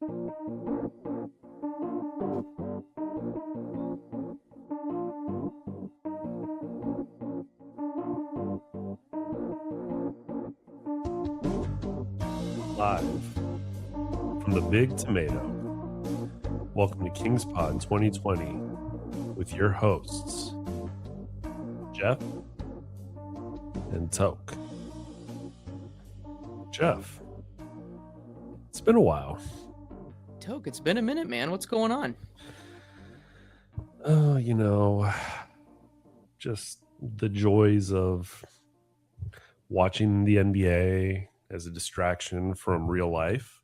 Live from the Big Tomato. Welcome to Kings Pod 2020 with your hosts, Geoff and Toke. Geoff, it's been a while. Toke, it's been a minute, man. What's going on? Oh, just the joys of watching the NBA as a distraction from real life,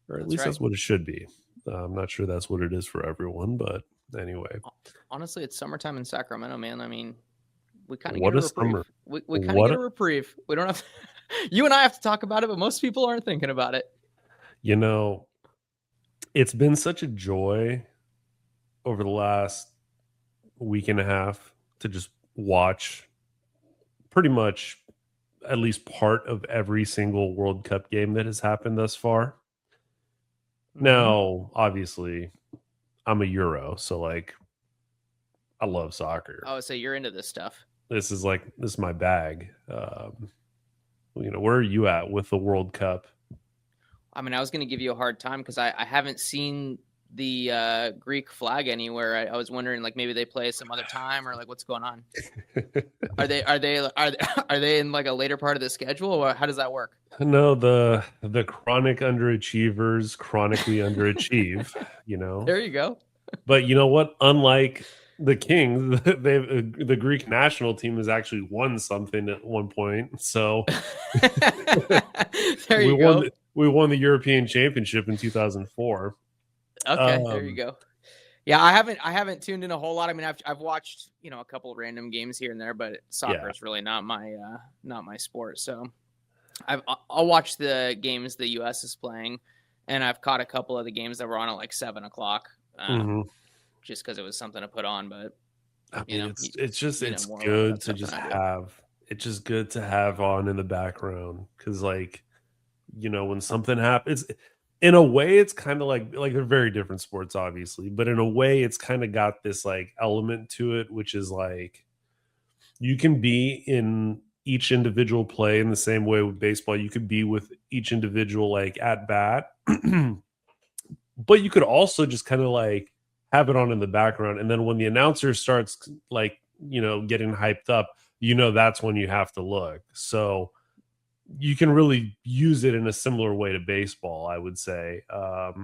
or at least that's what it should be. I'm not sure that's what it is for everyone, but anyway. Honestly, it's summertime in Sacramento, man. I mean, we kind of What get a a reprieve. summer. We kind of get a reprieve. We don't have to, you and I have to talk about it, but most people aren't thinking about it. You know, it's been such a joy over the last week and a half to just watch pretty much at least part of every single World Cup game that has happened thus far. Now, obviously, I'm a Euro, so like I love soccer. I would say you're into this stuff. This is my bag. Where are you at with the World Cup? I mean, I was going to give you a hard time because I haven't seen the Greek flag anywhere. I was wondering, like, maybe they play some other time, or like what's going on? Are they in like a later part of the schedule, or how does that work? No, the chronic underachievers chronically underachieve. There you go. But you know what? Unlike the Kings, the Greek national team has actually won something at one point. So there you go. We won the European Championship in 2004. Okay, there you go. Yeah, I haven't tuned in a whole lot. I mean, I've watched a couple of random games here and there, but soccer is really not my sport. So I'll watch the games the U.S. is playing, and I've caught a couple of the games that were on at like 7:00, just because it was something to put on. But I mean, it's good to have on in the background because when something happens. In a way, it's kind of like they're very different sports, obviously, but in a way, it's kind of got this like element to it, which is like you can be in each individual play in the same way with baseball. You could be with each individual like at bat, but you could also just kind of like have it on in the background, and then when the announcer starts like getting hyped up, that's when you have to look. So you can really use it in a similar way to baseball, I would say. I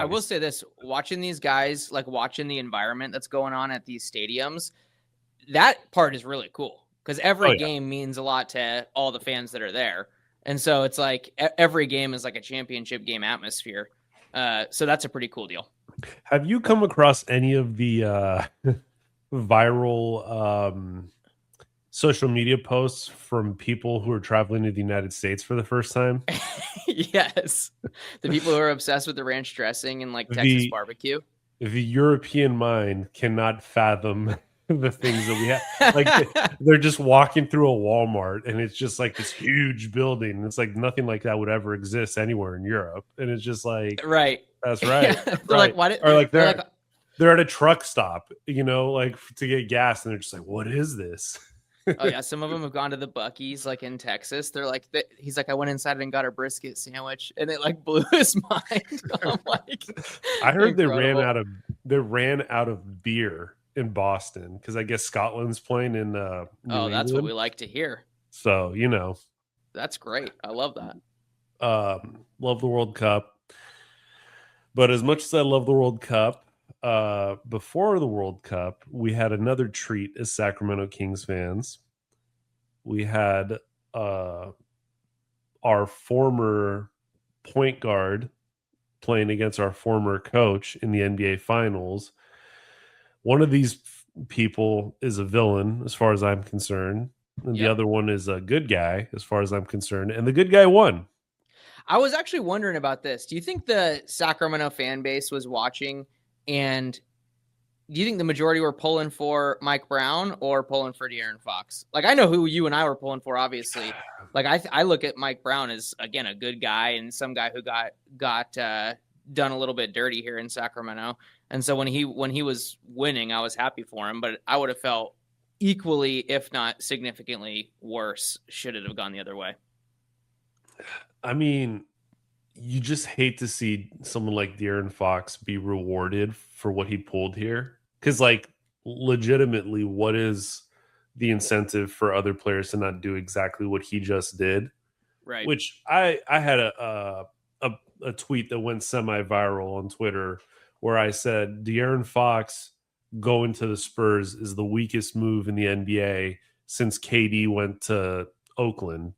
will say this, watching these guys, like watching the environment that's going on at these stadiums, that part is really cool because every game means a lot to all the fans that are there. And so it's like every game is like a championship game atmosphere. So that's a pretty cool deal. Have you come across any of the viral social media posts from people who are traveling to the United States for the first time? Yes. The people who are obsessed with the ranch dressing and like Texas barbecue. The European mind cannot fathom the things that we have. Like they're just walking through a Walmart and it's just like this huge building. It's like nothing like that would ever exist anywhere in Europe. And it's just like, right. That's right. They're right. like, why did, or like they're at a truck stop, like to get gas. And they're just like, what is this? Oh yeah, some of them have gone to the Buc-ee's like in Texas. They're like, he's like, I went inside and got a brisket sandwich, and it like blew his mind. I'm like, I heard they ran out of beer in Boston because I guess Scotland's playing in New England. That's what we like to hear. So that's great. I love that. Love the World Cup, but as much as I love the World Cup. Before the World Cup, we had another treat as Sacramento Kings fans. We had our former point guard playing against our former coach in the NBA Finals. One of these people is a villain, as far as I'm concerned, and the other one is a good guy, as far as I'm concerned, and the good guy won. I was actually wondering about this. Do you think the Sacramento fan base was watching and do you think the majority were pulling for Mike Brown or pulling for De'Aaron Fox? Like, I know who you and I were pulling for, obviously. Like, I look at Mike Brown as, again, a good guy and some guy who got done a little bit dirty here in Sacramento. And so when he was winning, I was happy for him, but I would have felt equally, if not significantly worse, should it have gone the other way. I mean, you just hate to see someone like De'Aaron Fox be rewarded for what he pulled here. Because, like, legitimately, what is the incentive for other players to not do exactly what he just did? Right. Which I had a tweet that went semi-viral on Twitter where I said De'Aaron Fox going to the Spurs is the weakest move in the NBA since KD went to Oakland.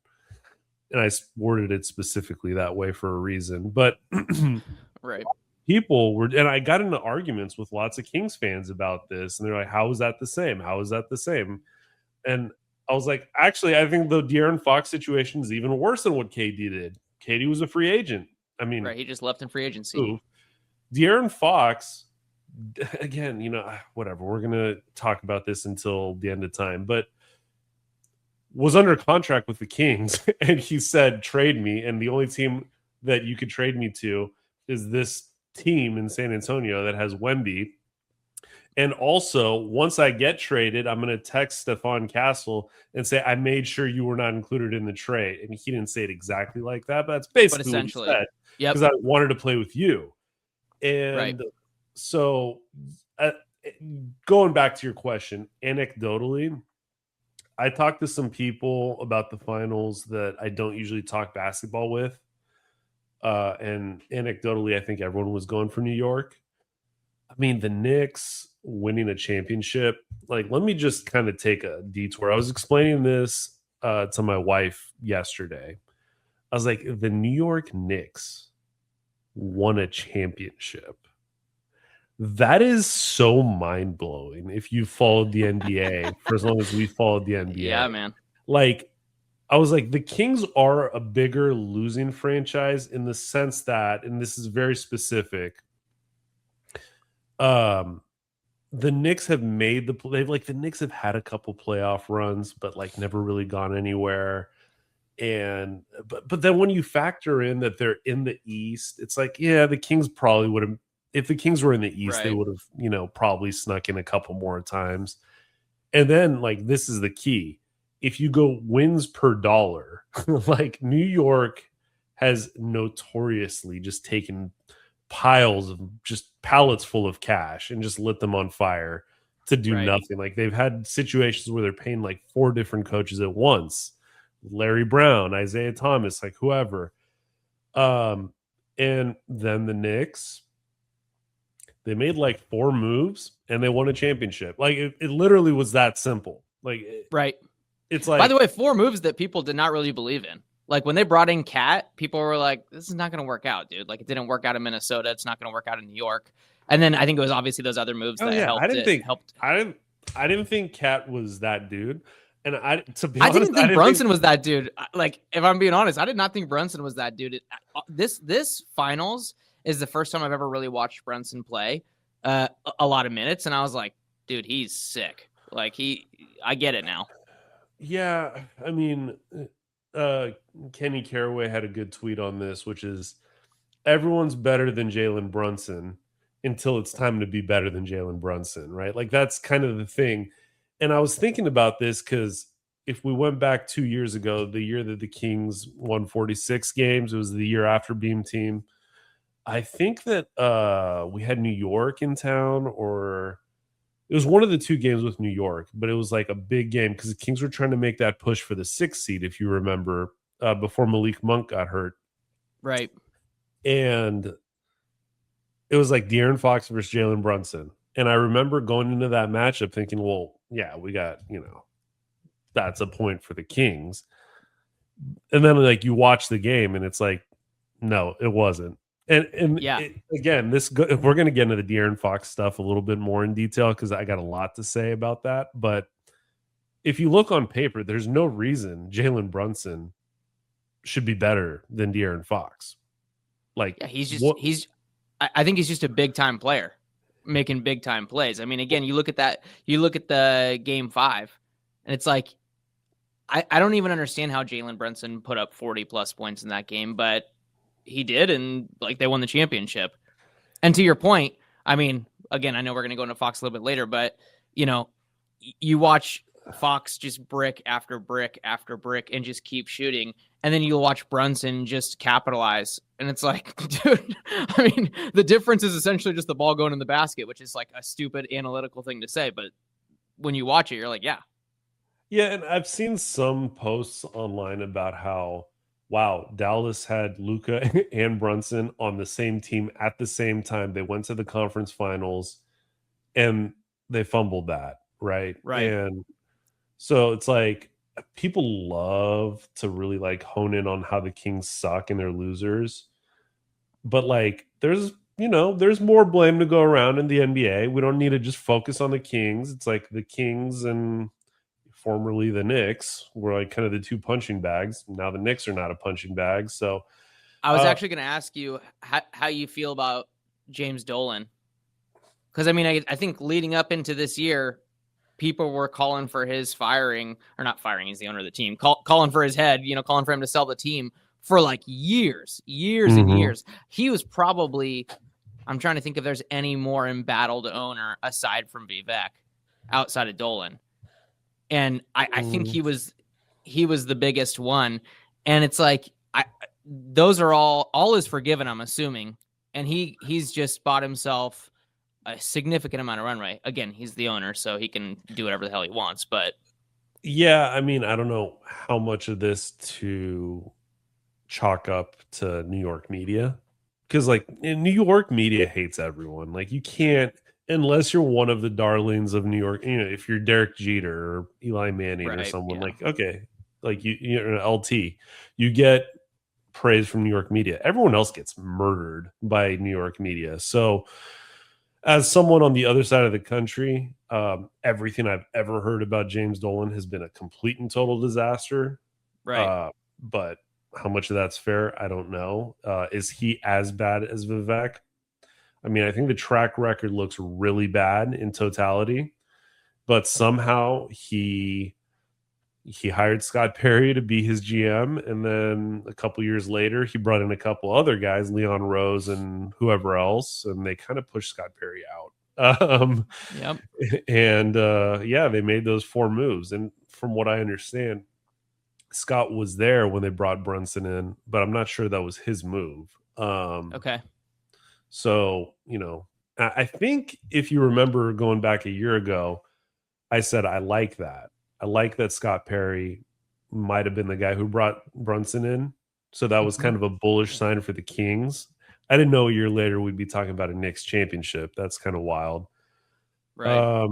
And I worded it specifically that way for a reason. But right. People were, and I got into arguments with lots of Kings fans about this, and they're like, how is that the same? How is that the same? And I was like, actually, I think the De'Aaron Fox situation is even worse than what KD did. KD was a free agent. I mean, right, he just left in free agency. Ooh. De'Aaron Fox, again, whatever. We're going to talk about this until the end of time, but was under contract with the Kings, and he said, trade me, and the only team that you could trade me to is this team in San Antonio that has Wemby. And also, once I get traded, I'm going to text Stephon Castle and say, I made sure you were not included in the trade. And he didn't say it exactly like that, but that's basically what he said. Because I wanted to play with you. And so going back to your question, anecdotally, I talked to some people about the finals that I don't usually talk basketball with. And anecdotally, I think everyone was going for New York. I mean, the Knicks winning a championship, like, let me just kind of take a detour. I was explaining this to my wife yesterday. I was like, the New York Knicks won a championship. That is so mind-blowing if you followed the NBA for as long as we followed the NBA. Yeah, man. Like, I was like, the Kings are a bigger losing franchise in the sense that, and this is very specific, the Knicks have made the Knicks have had a couple playoff runs, but like never really gone anywhere. And but then when you factor in that they're in the East, it's like, yeah, the Kings probably would have, if the Kings were in the East, they would have, probably snuck in a couple more times. And then, like, this is the key. If you go wins per dollar, like, New York has notoriously just taken piles of just pallets full of cash and just lit them on fire to do nothing. Like, they've had situations where they're paying like 4 different coaches at once. Larry Brown, Isaiah Thomas, like whoever. And then the Knicks, they made like 4 moves and they won a championship. Like, it literally was that simple. Like, it's like, by the way, 4 moves that people did not really believe in. Like, when they brought in Cat, people were like, this is not going to work out, dude. Like, it didn't work out in Minnesota. It's not going to work out in New York. And then I think it was obviously those other moves that helped. I didn't think Cat was that dude. And to be honest, I didn't think Brunson was that dude. Like, if I'm being honest, I did not think Brunson was that dude. This finals is the first time I've ever really watched Brunson play a lot of minutes. And I was like, dude, he's sick. Like, I get it now. Yeah. I mean, Kenny Caraway had a good tweet on this, which is everyone's better than Jalen Brunson until it's time to be better than Jalen Brunson, right? Like, that's kind of the thing. And I was thinking about this because if we went back 2 years ago, the year that the Kings won 46 games, it was the year after Beam Team. I think that we had New York in town, or it was one of the 2 games with New York, but it was like a big game because the Kings were trying to make that push for the 6th seed, if you remember, before Malik Monk got hurt. Right. And it was like De'Aaron Fox versus Jalen Brunson. And I remember going into that matchup thinking, well, yeah, we got, that's a point for the Kings. And then, like, you watch the game and it's like, no, it wasn't. And again, if we're going to get into the De'Aaron Fox stuff a little bit more in detail, because I got a lot to say about that. But if you look on paper, there's no reason Jalen Brunson should be better than De'Aaron Fox. Like, I think he's just a big time player. making big time plays. I mean, again, you look at the game 5, and it's like, I don't even understand how Jalen Brunson put up 40 plus points in that game, but he did, and like they won the championship. And to your point, I mean, again, I know we're going to go into Fox a little bit later, but you watch Fox just brick after brick after brick and just keep shooting. And then you'll watch Brunson just capitalize. And it's like, dude, I mean, the difference is essentially just the ball going in the basket, which is like a stupid analytical thing to say. But when you watch it, you're like, yeah. Yeah, and I've seen some posts online about how, wow, Dallas had Luka and Brunson on the same team at the same time. They went to the conference finals and they fumbled that, right? And so it's like people love to really like hone in on how the Kings suck and they're losers. But like there's more blame to go around in the NBA. We don't need to just focus on the Kings. It's like the Kings and formerly the Knicks were like kind of the two punching bags. Now the Knicks are not a punching bag. So I was actually going to ask you how you feel about James Dolan. Because, I mean, I think leading up into this year, people were calling for his firing, or not firing, he's the owner of the team, calling for his head, calling for him to sell the team for like years and years. He was probably, I'm trying to think if there's any more embattled owner aside from Vivek outside of Dolan. And I think he was the biggest one. And it's like, those are all is forgiven, I'm assuming. And he's just bought himself a significant amount of runway. Again, he's the owner, so he can do whatever the hell he wants. But yeah, I mean, I don't know how much of this to chalk up to New York media. Because like in New York media hates everyone. Like you can't, unless you're one of the darlings of New York, if you're Derek Jeter or Eli Manning or someone like, okay, like you're an LT, you get praise from New York media. Everyone else gets murdered by New York media. So as someone on the other side of the country, everything I've ever heard about James Dolan has been a complete and total disaster. Right. But how much of that's fair, I don't know. Is he as bad as Vivek? I mean, I think the track record looks really bad in totality, but somehow he hired Scott Perry to be his GM, and then a couple years later, he brought in a couple other guys, Leon Rose and whoever else, and they kind of pushed Scott Perry out. Yep. And they made those 4 moves. And from what I understand, Scott was there when they brought Brunson in, but I'm not sure that was his move. Okay. So, I think if you remember going back a year ago, I said I like that. I like that Scott Perry might have been the guy who brought Brunson in. So that was kind of a bullish sign for the Kings. I didn't know a year later we'd be talking about a Knicks championship. That's kind of wild. Right.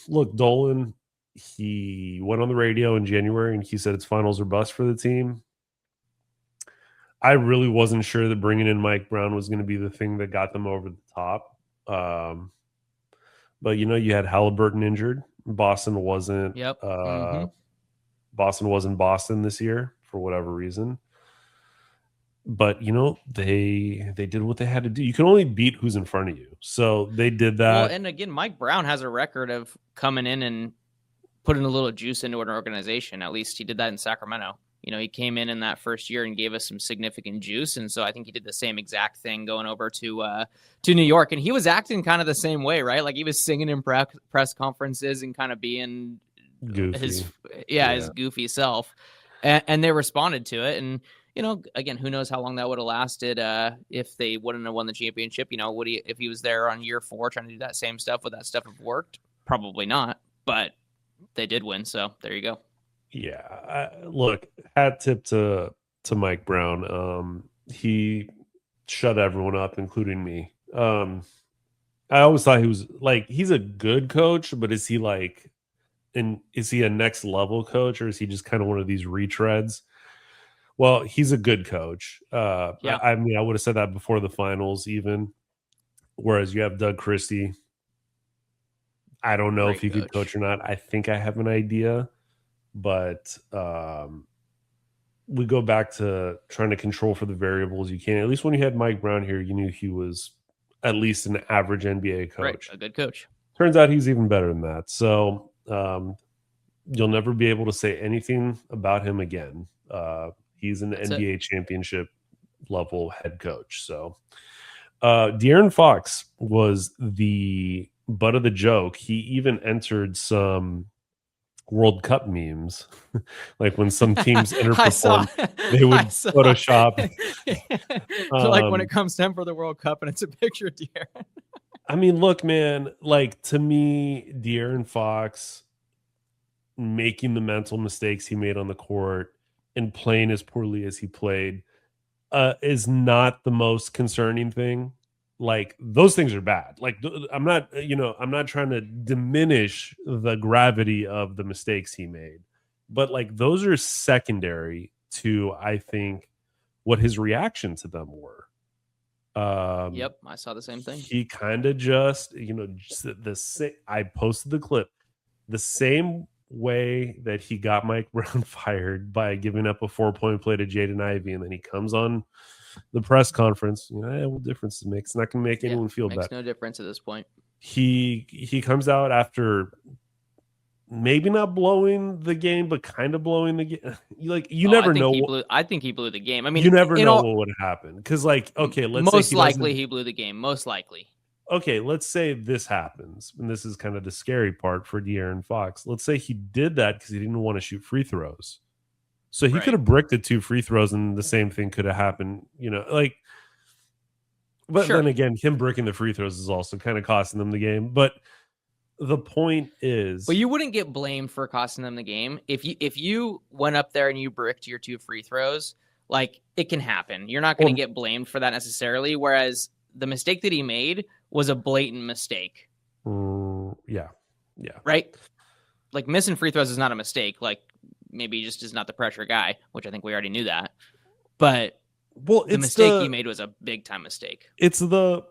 Look, Dolan, he went on the radio in January and he said it's finals or bust for the team. I really wasn't sure that bringing in Mike Brown was going to be the thing that got them over the top. But you had Halliburton injured. Boston wasn't. Yep. Boston wasn't Boston this year for whatever reason. But they did what they had to do. You can only beat who's in front of you, so they did that. Well, and again, Mike Brown has a record of coming in and putting a little juice into an organization. At least he did that in Sacramento. He came in that first year and gave us some significant juice. And so I think he did the same exact thing going over to New York. And he was acting kind of the same way, right? Like he was singing in press conferences and kind of being goofy. his goofy self. And they responded to it. And, again, who knows how long that would have lasted if they wouldn't have won the championship. If he was there on year 4 trying to do that same stuff, would that stuff have worked? Probably not. But they did win. So there you go. Yeah, look, hat tip to Mike Brown. He shut everyone up, including me. I always thought he was like, he's a good coach, but is he a next level coach, or is he just kind of one of these retreads? Well, he's a good coach. I mean, I would have said that before the finals even. Whereas you have Doug Christie. I don't know if he could coach or not. I think I have an idea. But we go back to trying to control for the variables you can. At least when you had Mike Brown here, you knew he was at least an average NBA coach. Right, a good coach. Turns out he's even better than that. So you'll never be able to say anything about him again. He's an NBA championship level head coach. So De'Aaron Fox was the butt of the joke. He even entered some World Cup memes, like when some teams underperform, they would Photoshop. Like when it comes time for the World Cup and it's a picture of De'Aaron. I mean, look, man, like to me, De'Aaron Fox making the mental mistakes he made on the court and playing as poorly as he played is not the most concerning thing. Like those things are bad. Like I'm not trying to diminish the gravity of the mistakes he made, but like those are secondary to, I think, what his reaction to them were. Yep, I saw the same thing. He kind of just I posted the clip the same way that he got Mike Brown fired by giving up a 4-point play to Jaden Ivey, and then he comes on the press conference. What difference it makes? It's not going to make anyone feel better. Makes no difference at this point. He comes out after maybe not blowing the game, but kind of blowing the game. You never know. I think he blew the game. I mean, you never know what would happen. Because, okay, let's most likely he blew the game. Most likely. Okay, let's say this happens, and this is kind of the scary part for De'Aaron Fox. Let's say he did that because he didn't want to shoot free throws. So he could have bricked the 2 free throws, and the same thing could have happened. But then again, him bricking the free throws is also kind of costing them the game. But the point is, but you wouldn't get blamed for costing them the game if you went up there and you bricked your 2 free throws. Like, it can happen. You're not going to get blamed for that necessarily. Whereas the mistake that he made was a blatant mistake. Yeah. Right. Like, missing free throws is not a mistake. Like, maybe he just is not the pressure guy, which I think we already knew that. But the mistake he made was a big time mistake. It's the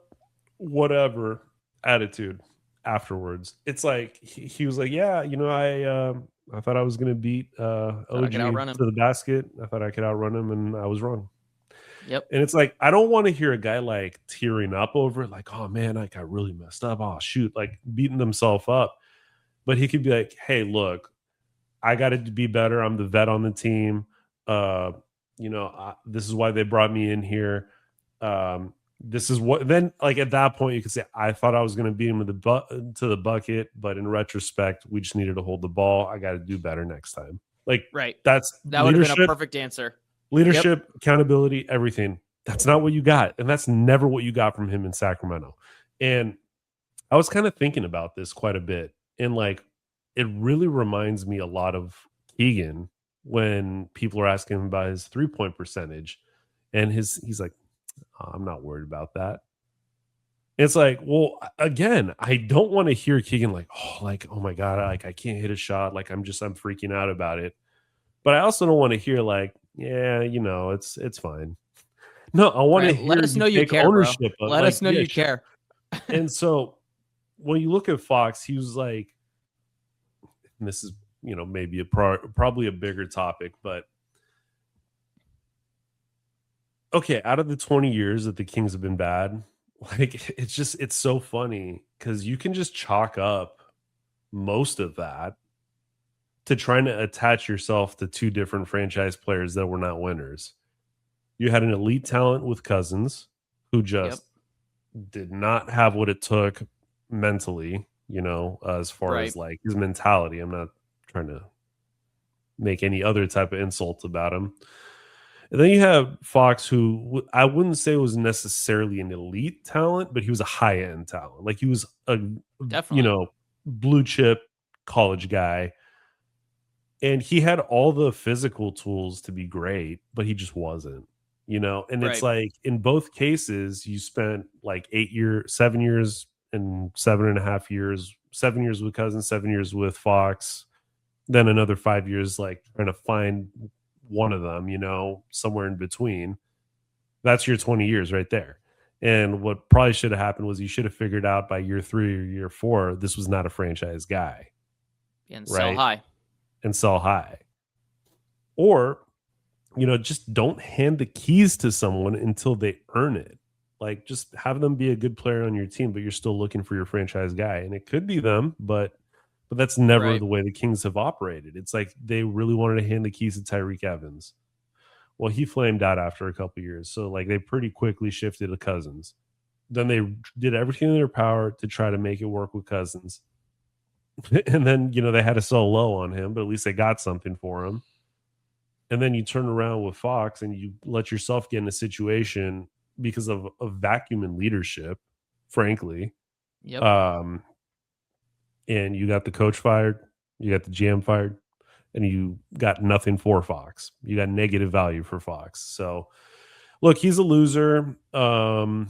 whatever attitude afterwards. It's like he was like, yeah, I thought I was going to beat OG to the basket. I thought I could outrun him, and I was wrong. Yep. And it's like, I don't want to hear a guy like tearing up over it, like, oh man, I really messed up. Oh shoot, like beating himself up. But he could be like, hey, look, I got to be better. I'm the vet on the team. This is why they brought me in here. This is what. Then, like at that point, you could say, I thought I was going to beat him to the bucket, but in retrospect, we just needed to hold the ball. I got to do better next time. Like, right. That would have been a perfect answer. Leadership, accountability, everything. That's not what you got, and that's never what you got from him in Sacramento. And I was kind of thinking about this quite a bit, and like, it really reminds me a lot of Keegan when people are asking him about his 3-point percentage, and he's like, oh, I'm not worried about that. It's like, well, again, I don't want to hear Keegan like, oh my God, like I can't hit a shot. Like I'm freaking out about it. But I also don't want to hear like, yeah, it's fine. No, I want to hear let us know you care, ownership bro. Let us know you care. And so when you look at Fox, he was like, and this is, maybe probably a bigger topic, but okay, out of the 20 years that the Kings have been bad, like it's so funny because you can just chalk up most of that to trying to attach yourself to 2 different franchise players that were not winners. You had an elite talent with Cousins who just did not have what it took mentally, as far as like his mentality. I'm not trying to make any other type of insult about him. And then you have Fox, who I wouldn't say was necessarily an elite talent, but he was a high-end talent. Like he was a blue chip college guy. And he had all the physical tools to be great, but he just wasn't, and it's like in both cases, you spent like 7 years and 7.5 years, 7 years with Cousins, 7 years with Fox, then another 5 years, like trying to find one of them, somewhere in between. That's your 20 years right there. And what probably should have happened was you should have figured out by year 3 or year 4, this was not a franchise guy. And sell high. Or, just don't hand the keys to someone until they earn it. Like, just have them be a good player on your team, but you're still looking for your franchise guy. And it could be them, but that's never the way the Kings have operated. It's like they really wanted to hand the keys to Tyreke Evans. Well, he flamed out after a couple years. So, like, they pretty quickly shifted to Cousins. Then they did everything in their power to try to make it work with Cousins. And then, they had to sell low on him, but at least they got something for him. And then you turn around with Fox and you let yourself get in a situation because of a vacuum in leadership, frankly. Yep. And you got the coach fired, you got the GM fired, and you got nothing for Fox. You got negative value for Fox. So, look, he's a loser. I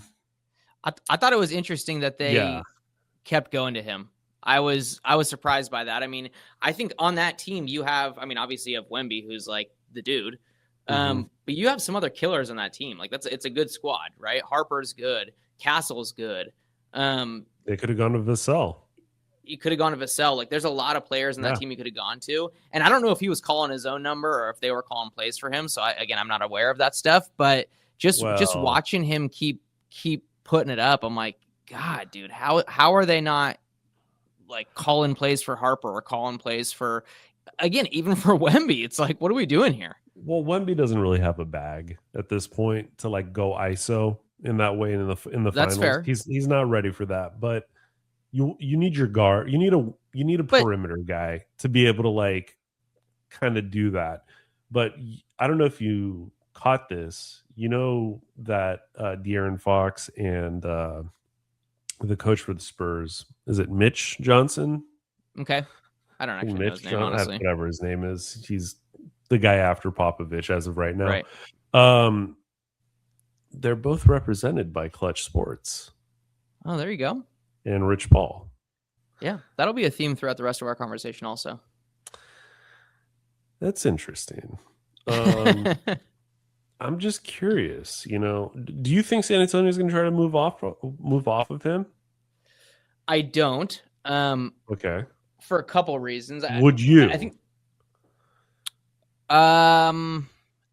thought it was interesting that they kept going to him. I was surprised by that. I mean, I think on that team you have, obviously you have Wemby, who's like the dude. But you have some other killers on that team. Like it's a good squad, right? Harper's good. Castle's good. They could have gone to Vassell. You could have gone to Vassell. Like there's a lot of players in that team you could have gone to. And I don't know if he was calling his own number or if they were calling plays for him. So I'm not aware of that stuff, but just watching him keep putting it up. I'm like, God, dude, how are they not like calling plays for Harper or calling plays for, again, even for Wemby? It's like, what are we doing here? Well, Wemby doesn't really have a bag at this point to like go ISO in that way in the That's finals. Fair. He's not ready for that, but you need your guard. You need a perimeter guy to be able to like kind of do that. But I don't know if you caught this. You know that De'Aaron Fox and the coach for the Spurs, is it Mitch Johnson? Okay, I don't actually know his name, honestly. Whatever his name is, he's the guy after Popovich as of right now. Right. They're both represented by Klutch Sports. Oh, there you go. And Rich Paul. Yeah, that'll be a theme throughout the rest of our conversation also. That's interesting. I'm just curious, do you think San Antonio is going to try to move off of him? I don't. Okay. For a couple of reasons. Would you? I think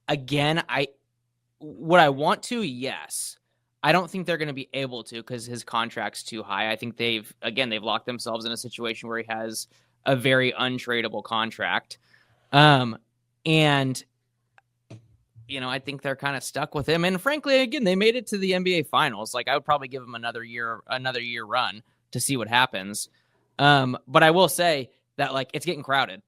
again, would I want to? Yes. I don't think they're going to be able to because his contract's too high. I think they've locked themselves in a situation where he has a very untradeable contract. And I think they're kind of stuck with him. And frankly, again, they made it to the NBA Finals. Like I would probably give him another year run to see what happens. But I will say that like it's getting crowded.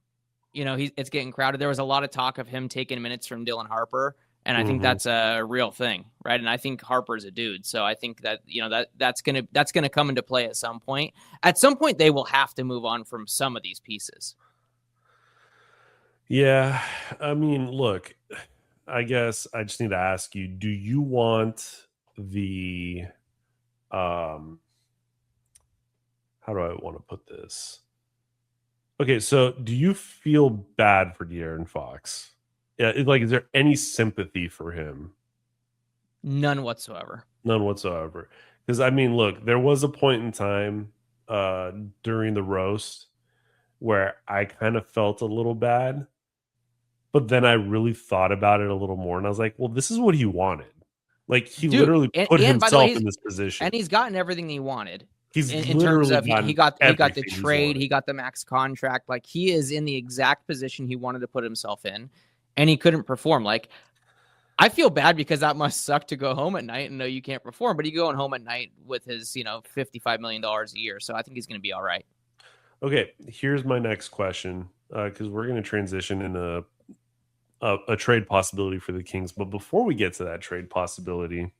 It's getting crowded. There was a lot of talk of him taking minutes from Dylan Harper. And I think that's a real thing, right? And I think Harper's a dude. So I think that, that's going to come into play at some point. At some point, they will have to move on from some of these pieces. Yeah. I mean, look, I guess I just need to ask you, do you want the, how do I want to put this? Okay. So do you feel bad for De'Aaron Fox? Yeah, is there any sympathy for him? None whatsoever. Because I mean, look, there was a point in time during the roast where I kind of felt a little bad, but then I really thought about it a little more, and I was like, well, this is what he wanted. Like he literally put himself in this position, and he's gotten everything he wanted. He's in terms of he got the trade, he got the max contract. Like he is in the exact position he wanted to put himself in. And he couldn't perform. Like, I feel bad because that must suck to go home at night and know you can't perform. But he's going home at night with his, $55 million a year. So I think he's going to be all right. Okay, here's my next question because we're going to transition into a trade possibility for the Kings. But before we get to that trade possibility,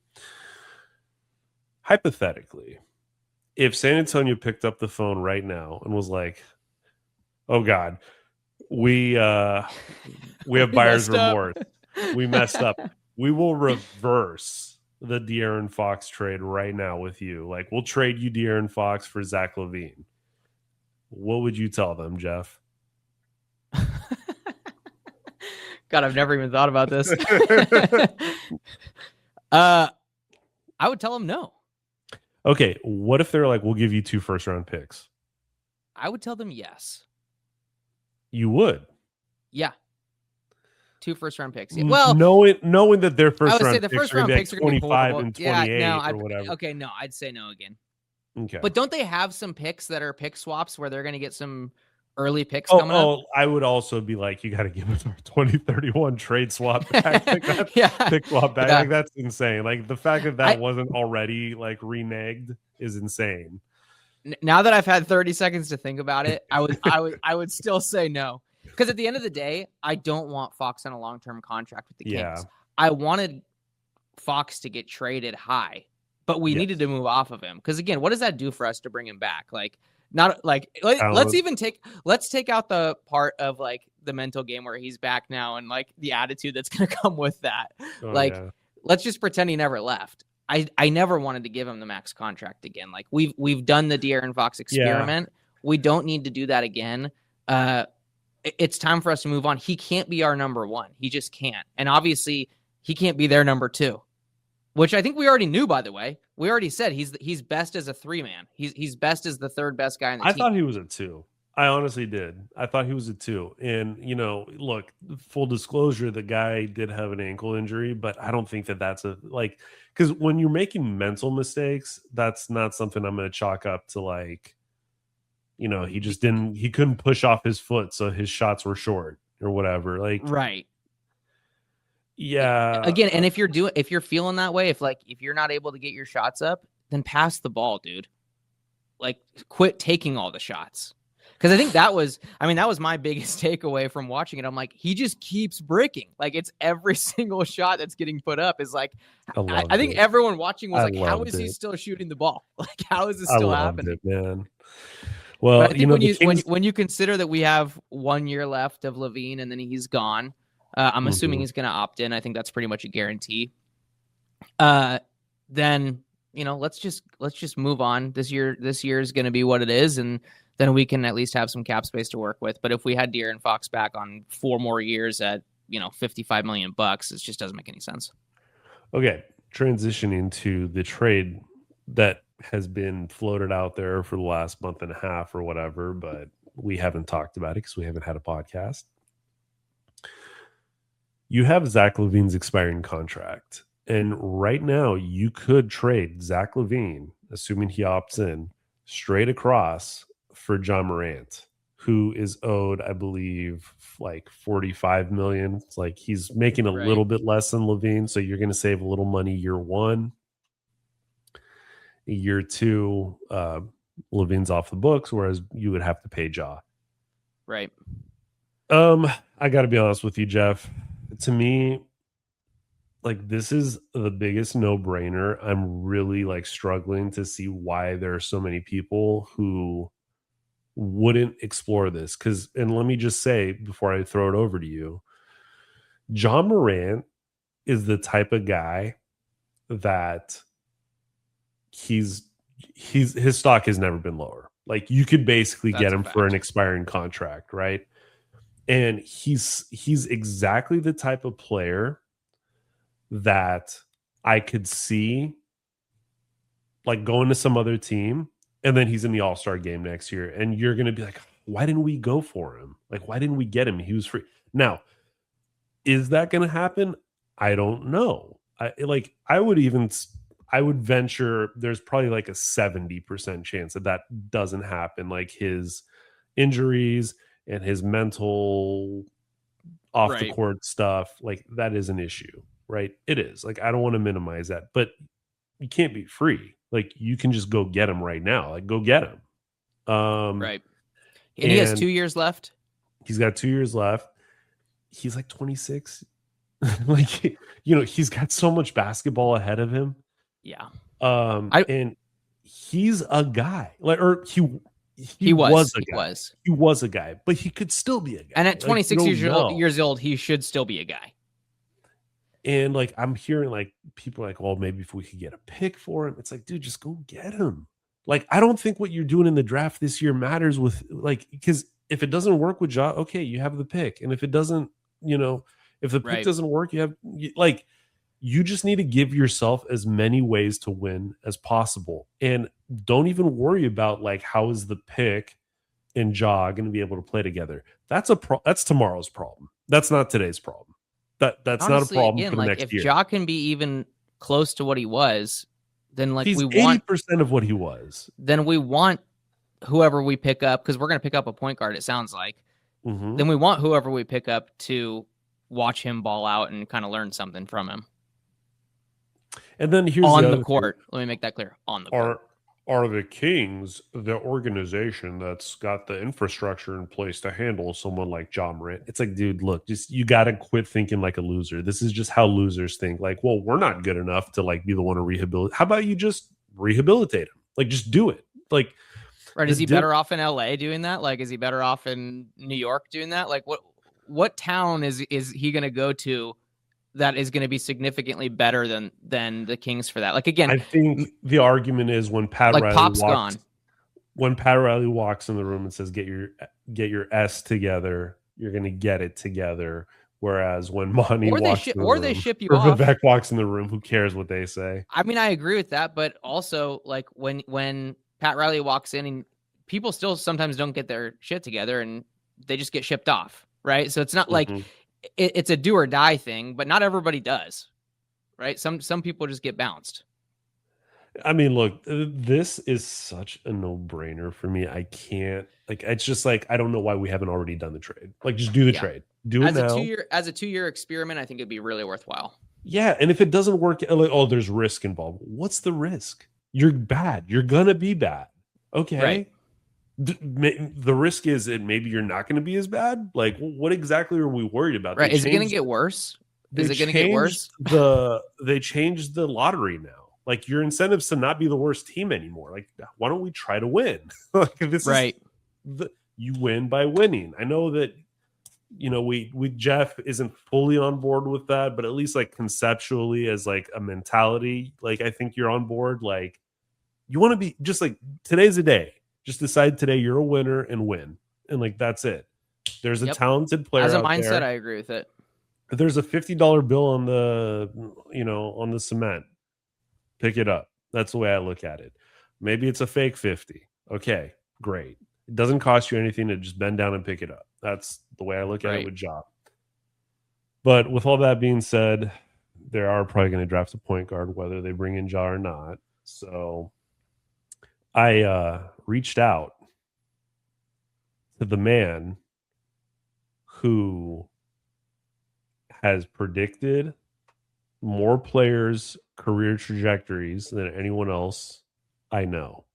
hypothetically, if San Antonio picked up the phone right now and was like, "Oh God, we have buyer's remorse. We messed up. We will reverse the De'Aaron Fox trade right now with you. Like we'll trade you De'Aaron Fox for Zach LaVine." What would you tell them, Jeff? God, I've never even thought about this. I would tell them no. Okay, what if they're like, we'll give you 2 first-round picks? I would tell them yes. You would? Yeah. 2 first-round picks. Yeah. Well, knowing that their first-round picks are going to be 25 and 28 or whatever. Okay, no, I'd say no again. Okay. But don't they have some picks that are pick swaps where they're going to get some early picks coming up? I would also be like, you got to give us our 2031 trade swap back. Pick swap back. Like, that's insane. Like, the fact that wasn't already like reneged is insane. Now that I've had 30 seconds to think about it, I would still say no. Because at the end of the day, I don't want Fox on a long-term contract with the Kings. I wanted Fox to get traded high, but we needed to move off of him. Because again, what does that do for us to bring him back? Like, not like let's take out the part of like the mental game where he's back now and like the attitude that's going to come with that. Let's just pretend he never left. I never wanted to give him the max contract again. Like we've done the De'Aaron Fox experiment. We don't need to do that again. It's time for us to move on. He can't be our number 1. He just can't. And obviously he can't be their number 2, which I think we already knew, by the way. We already said he's best as a 3-man. He's best as the 3rd best guy in the team. I thought he was a 2. I honestly did. I thought he was a 2. And, look, full disclosure, the guy did have an ankle injury, but I don't think that's because when you're making mental mistakes, that's not something I'm going to chalk up to like, he couldn't push off his foot, so his shots were short or whatever. Like, right. Yeah. Again, and if you're feeling that way, if you're not able to get your shots up, then pass the ball, dude. Like, quit taking all the shots. Because I think that was my biggest takeaway from watching it. I'm like, he just keeps bricking. Like, it's every single shot that's getting put up is like, I think everyone watching was like, how is he still shooting the ball? Like, how is this still happening? Man. Well, but I think when you consider that we have 1 year left of LaVine and then he's gone, I'm assuming he's going to opt in. I think that's pretty much a guarantee. Then, let's just move on. This year is going to be what it is. And then we can at least have some cap space to work with. But if we had De'Aaron Fox back on 4 more years at, $55 million, it just doesn't make any sense. Okay. Transitioning to the trade that has been floated out there for the last month and a half or whatever, but we haven't talked about it because we haven't had a podcast. You have Zach LaVine's expiring contract. And right now you could trade Zach LaVine, assuming he opts in, straight across for Ja Morant, who is owed, I believe, like $45 million. It's like he's making a little bit less than LaVine, so you're going to save a little money year 1. Year 2, LaVine's off the books, whereas you would have to pay Ja. Right. I got to be honest with you, Jeff. To me, like, this is the biggest no-brainer. I'm really like struggling to see why there are so many people who wouldn't explore this. And let me just say before I throw it over to you, Ja Morant is the type of guy that his stock has never been lower. Like, you could basically get him for an expiring contract, right? And he's exactly the type of player that I could see like going to some other team, and then he's in the All-Star game next year, and you're going to be like, why didn't we go for him? Like, why didn't we get him? He was free. Now, is that going to happen? I don't know. I would venture there's probably like a 70% chance that doesn't happen. Like, his injuries and his mental off the court stuff, like, that is an issue, right? It is. Like, I don't want to minimize that, but you can't be free. Like, you can just go get him right now. Like, go get him. Right. And he has 2 years left. He's got 2 years left. He's like 26. Like, he's got so much basketball ahead of him. Yeah. And he's a guy. Like, or he was a guy, but he could still be a guy. And at 26 years old, he should still be a guy. And like, I'm hearing like people are like, well, maybe if we could get a pick for him. It's like, dude, just go get him. Like, I don't think what you're doing in the draft this year matters with, like, because if it doesn't work with Ja, okay, you have the pick. And if it doesn't, if the pick doesn't work, you just need to give yourself as many ways to win as possible. And don't even worry about like, how is the pick and Ja going to be able to play together? That's tomorrow's problem. That's not today's problem. That's honestly, not a problem again, for the like next if year. If Ja can be even close to what he was, then like he's we want 80% of what he was. Then we want whoever we pick up, because we're going to pick up a point guard, it sounds like. Mm-hmm. Then we want whoever we pick up to watch him ball out and kind of learn something from him. And then here's on the court. Let me make that clear. On the court. Are the Kings the organization that's got the infrastructure in place to handle someone like Ja Morant? It's like, dude, look, just you got to quit thinking like a loser. This is just how losers think. Like, well, we're not good enough to like be the one to rehabilitate. How about you just rehabilitate him? Like, just do it. Like, right? Is he better off in LA doing that? Like, is he better off in New York doing that? Like, what town is he going to go to that is going to be significantly better than the Kings for that? Like, again, I think the argument is when Pat Riley when Pat Riley walks in the room and says, get your S together, you're going to get it together. Whereas when Monty they ship you off, Vivek walks in the room, who cares what they say? I mean, I agree with that, but also like when Pat Riley walks in, and people still sometimes don't get their shit together and they just get shipped off, right? So it's not like it's a do or die thing, but not everybody does, right? Some people just get bounced. I mean, look, this is such a no-brainer for me. I can't, like, it's just like, I don't know why we haven't already done the trade. Like, just do the trade. Do it now. As a 2-year experiment, I think it'd be really worthwhile. Yeah, and if it doesn't work, like, oh, there's risk involved. What's the risk? You're bad. You're gonna be bad. Okay. Right. The risk is that maybe you're not going to be as bad. Like, what exactly are we worried about? Right? Is it going to get worse? Is it going to get worse? They changed the lottery now. Like, your incentives to not be the worst team anymore. Like, why don't we try to win? Like, this right. You win by winning. I know that, you know, we Jeff isn't fully on board with that, but at least like conceptually as like a mentality, like I think you're on board. Like, you want to be just like, today's a day. Just decide today you're a winner and win. And like, that's it. There's a talented player. As a mindset, I agree with it. There's a $50 bill on the cement. Pick it up. That's the way I look at it. Maybe it's a fake 50. Okay, great. It doesn't cost you anything to just bend down and pick it up. That's the way I look at it with Ja. But with all that being said, they are probably going to draft a point guard, whether they bring in Ja or not. So I reached out to the man who has predicted more players' career trajectories than anyone else I know.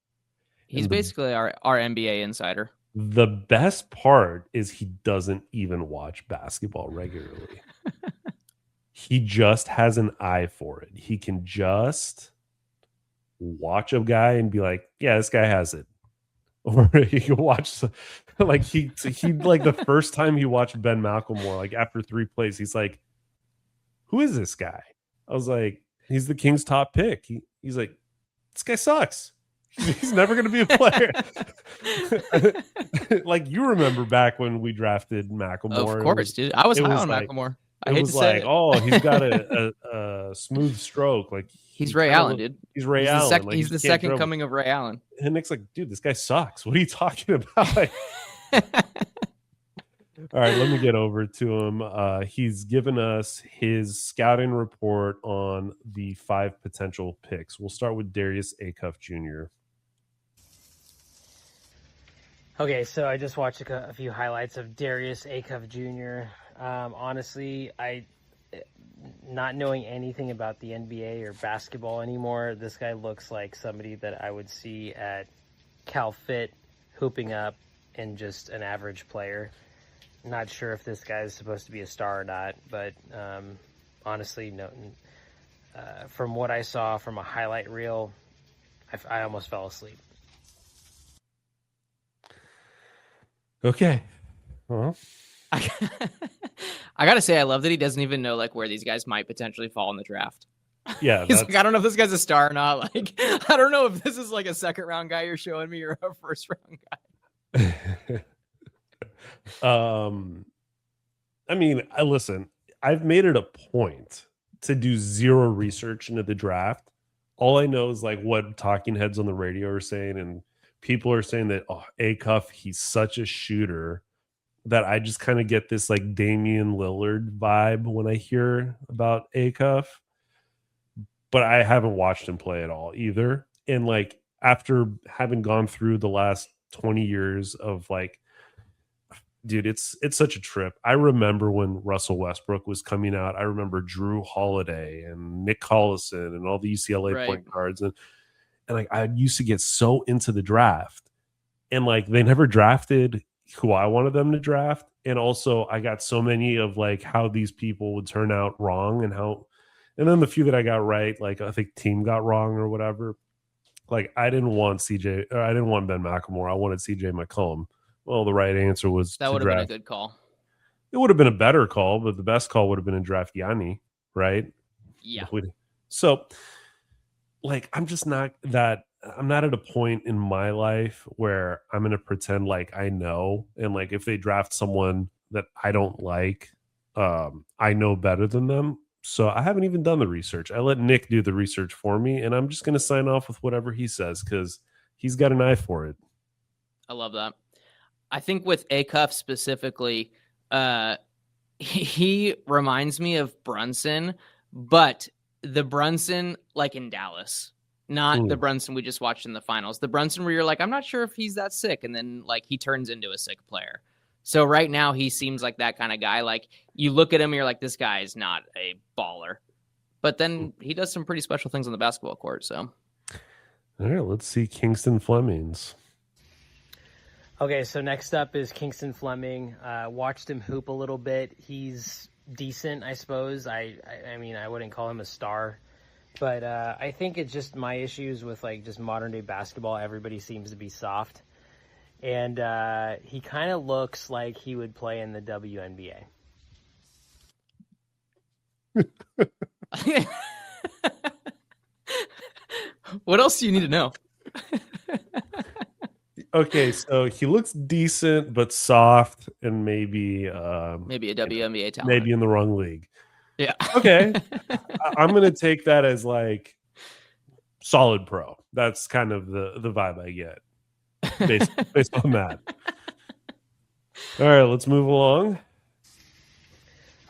He's basically our NBA insider. The best part is he doesn't even watch basketball regularly. He just has an eye for it. He can just watch a guy and be like, yeah, this guy has it. Or he can watch, like, he like the first time he watched Ben McLemore, like after 3 plays, he's like, who is this guy? I was like, he's the Kings' top pick. He's like, this guy sucks. He's never going to be a player. Like, you remember back when we drafted McLemore. Of course, dude. I was high on McLemore. I hate to say it. Oh, he's got a smooth stroke. Like, he's Ray Allen, dude. He's Ray Allen. He's the second coming of Ray Allen. And Nick's like, dude, this guy sucks. What are you talking about? Like, all right, let me get over to him. He's given us his scouting report on the 5 potential picks. We'll start with Darius Acuff Jr. Okay, so I just watched a few highlights of Darius Acuff Jr. Honestly, not knowing anything about the NBA or basketball anymore, this guy looks like somebody that I would see at Cal Fit hooping up and just an average player. Not sure if this guy is supposed to be a star or not, but honestly, no. From what I saw from a highlight reel, I almost fell asleep. Okay. Well, I gotta say, I love that he doesn't even know like where these guys might potentially fall in the draft. Yeah, he's like, I don't know if this guy's a star or not. Like, I don't know if this is like a 2nd round guy you're showing me or a 1st round guy. I mean, listen, I've made it a point to do zero research into the draft. All I know is like what talking heads on the radio are saying, and people are saying that, oh, Acuff, he's such a shooter that I just kind of get this like Damian Lillard vibe when I hear about Acuff, but I haven't watched him play at all either. And like after having gone through the last 20 years of like, dude, it's such a trip. I remember when Russell Westbrook was coming out. I remember Drew Holiday and Nick Collison and all the UCLA point guards, and like I used to get so into the draft, and like they never drafted who I wanted them to draft, and also I got so many of like how these people would turn out wrong, and then the few that I got right, like I think team got wrong or whatever. Like I didn't want Ben McLemore. I wanted CJ McCollum. Well, the right answer was that would have been a good call. It would have been a better call, but the best call would have been to draft Yanni, right? Yeah. So, like, I'm not at a point in my life where I'm going to pretend like I know. And like, if they draft someone that I don't like, I know better than them. So I haven't even done the research. I let Nick do the research for me, and I'm just going to sign off with whatever he says because he's got an eye for it. I love that. I think with Acuff specifically, he reminds me of Brunson, but the Brunson like in Dallas, not the Brunson we just watched in the finals. The Brunson where you're like, I'm not sure if he's that sick, and then like he turns into a sick player. So right now he seems like that kind of guy. Like you look at him, and you're like, this guy is not a baller, but then he does some pretty special things on the basketball court. So, all right, let's see Kingston Flemings. Okay, so next up is Kingston Fleming. Watched him hoop a little bit. He's decent, I suppose. I mean, I wouldn't call him a star, but I think it's just my issues with like just modern day basketball. Everybody seems to be soft, and he kind of looks like he would play in the WNBA. What else do you need to know? Okay, so he looks decent but soft, and maybe a WNBA talent. Maybe in the wrong league. Yeah. Okay. I'm gonna take that as like solid pro. That's kind of the vibe I get based on that. All right, let's move along.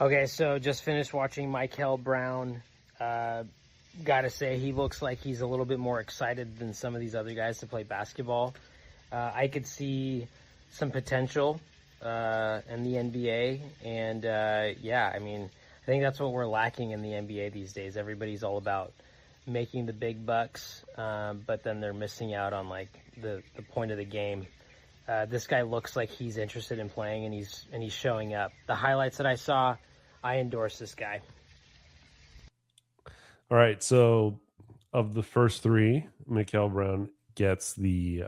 Okay, so just finished watching Mikel Brown. Gotta say, he looks like he's a little bit more excited than some of these other guys to play basketball. I could see some potential in the NBA, and I mean, I think that's what we're lacking in the NBA these days. Everybody's all about making the big bucks, but then they're missing out on like the point of the game. This guy looks like he's interested in playing, and he's showing up. The highlights that I saw, I endorse this guy. All right, so of the first three, Mikel Brown gets the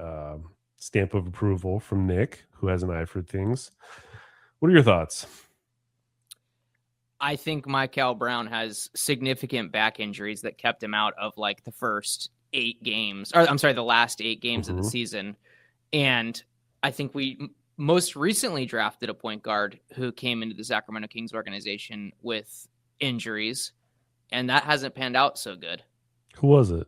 stamp of approval from Nick, who has an eye for things. What are your thoughts? I think Mikel Brown has significant back injuries that kept him out of like the last 8 games of the season. And I think we most recently drafted a point guard who came into the Sacramento Kings organization with injuries, and that hasn't panned out so good. Who was it?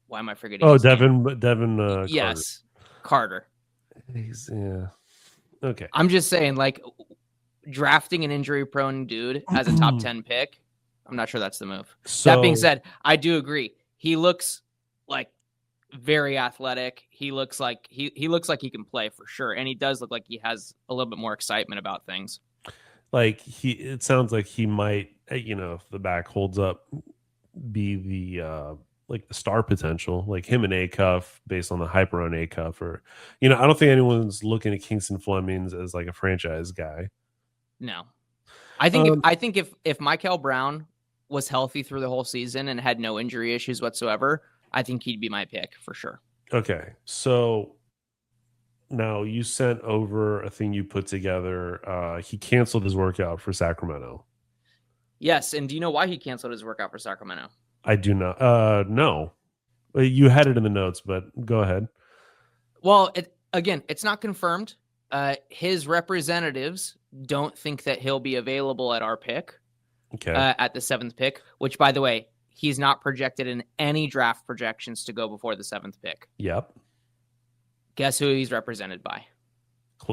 Why am I forgetting? Oh, Devin. Yes, Carter. Yeah. Okay. I'm just saying, like, drafting an injury-prone dude as a top 10 pick, I'm not sure that's the move. So, that being said, I do agree. He looks like very athletic. He looks like he looks like he can play for sure, and he does look like he has a little bit more excitement about things. Like it sounds like he might, if the back holds up, be the like the star potential, like him and Acuff, based on the hype around Acuff, or I don't think anyone's looking at Kingston Flemings as like a franchise guy. No, I think if Mikel Brown was healthy through the whole season and had no injury issues whatsoever, I think he'd be my pick for sure. Okay, so now you sent over a thing you put together. He canceled his workout for Sacramento. Yes, and do you know why he canceled his workout for Sacramento? I do not. No. You had it in the notes, but go ahead. Well, it's not confirmed. His representatives don't think that he'll be available at our pick. Okay. At the 7th pick, which, by the way, he's not projected in any draft projections to go before the 7th pick. Yep. Guess who he's represented by?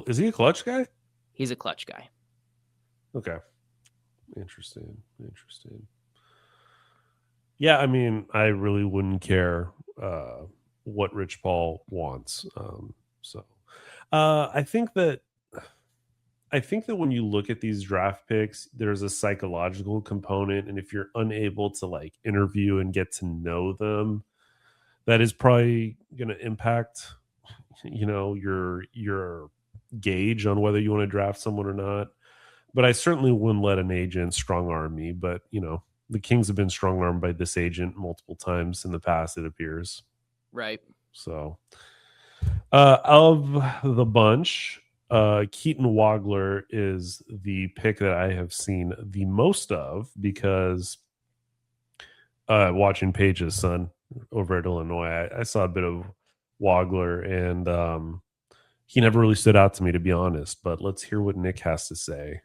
Is he a Klutch guy? He's a Klutch guy. Okay. Interesting. Yeah, I mean, I really wouldn't care what Rich Paul wants. I think that when you look at these draft picks, there's a psychological component, and if you're unable to like interview and get to know them, that is probably going to impact, your gauge on whether you want to draft someone or not. But I certainly wouldn't let an agent strong arm me. But the Kings have been strong armed by this agent multiple times in the past, it appears. Right. So, of the bunch, Keaton Wagler is the pick that I have seen the most of because watching Page's son over at Illinois, I saw a bit of Wagler, and he never really stood out to me, to be honest. But let's hear what Nick has to say.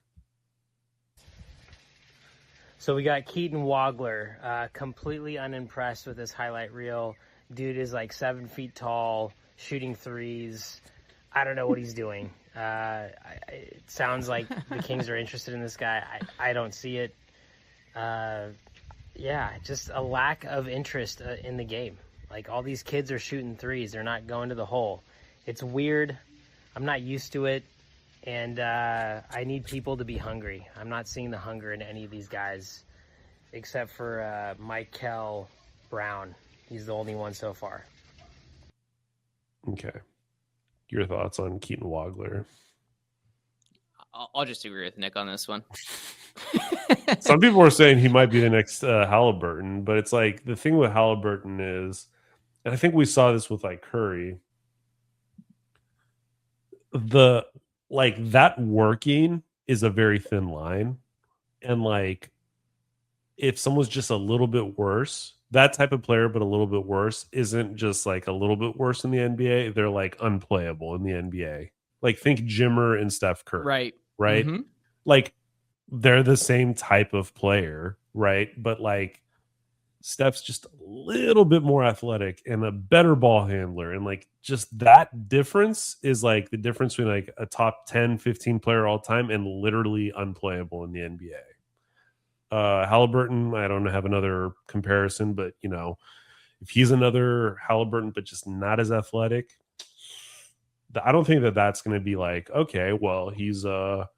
So we got Keaton Wagler, completely unimpressed with this highlight reel. Dude is like 7 feet tall, shooting threes. I don't know what he's doing. It sounds like the Kings are interested in this guy. I don't see it. Just a lack of interest in the game. Like, all these kids are shooting threes. They're not going to the hole. It's weird. I'm not used to it. And I need people to be hungry. I'm not seeing the hunger in any of these guys except for Mikel Brown. He's the only one so far. Okay. Your thoughts on Keaton Wagler? I'll just agree with Nick on this one. Some people are saying he might be the next Halliburton, but it's like the thing with Halliburton is, and I think we saw this with like Curry, that working is a very thin line. And like, if someone's just a little bit worse, that type of player, but a little bit worse, isn't just like a little bit worse in the NBA. They're like unplayable in the NBA. Like, think Jimmer and Steph Curry. Right. Mm-hmm. Like, they're the same type of player, right? But like, Steph's just a little bit more athletic and a better ball handler. And like, just that difference is like the difference between like a top 10, 15 player all time and literally unplayable in the NBA. Halliburton, I don't have another comparison, but if he's another Halliburton, but just not as athletic, I don't think that's going to be like, okay, well, he's a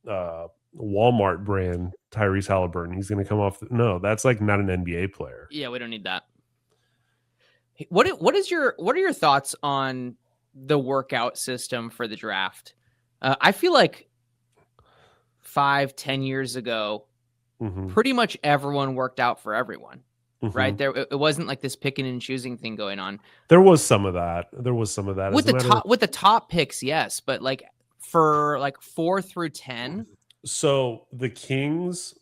Walmart brand Tyrese Halliburton. He's going to come off. No, that's like not an NBA player. Yeah, we don't need that. What are your thoughts on the workout system for the draft? I feel like 5-10 years ago, pretty much everyone worked out for everyone, right? It wasn't like this picking and choosing thing going on. There was some of that. With the top picks, yes, but like for like 4 through 10. So the Kings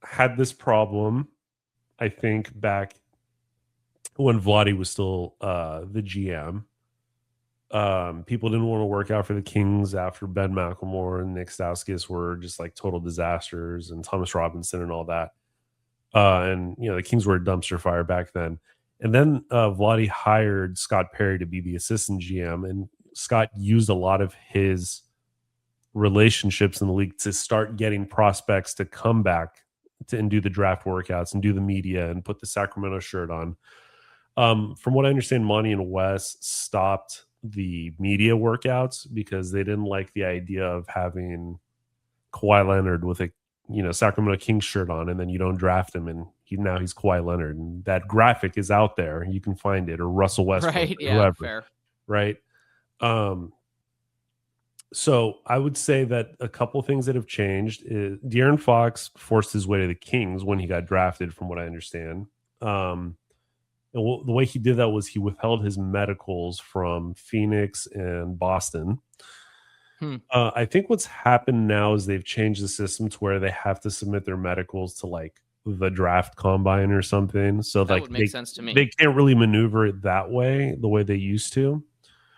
had this problem, I think, back when Vlade was still the GM. People didn't want to work out for the Kings after Ben McLemore and Nick Stauskas were just like total disasters, and Thomas Robinson and all that. And the Kings were a dumpster fire back then. And then Vlade hired Scott Perry to be the assistant GM, and Scott used a lot of his relationships in the league to start getting prospects to come back and do the draft workouts and do the media and put the Sacramento shirt on. From what I understand, Monty and Wes stopped the media workouts because they didn't like the idea of having Kawhi Leonard with a Sacramento Kings shirt on, and then you don't draft him, and now he's Kawhi Leonard, and that graphic is out there. You can find it, or Russell Westbrook, right? Yeah, whoever, fair. Right. So I would say that a couple things that have changed is De'Aaron Fox forced his way to the Kings when he got drafted, from what I understand. The way he did that was he withheld his medicals from Phoenix and Boston. I think what's happened now is they've changed the system to where they have to submit their medicals to like the draft combine or something. So that like would make sense to me. They can't really maneuver it that way, the way they used to.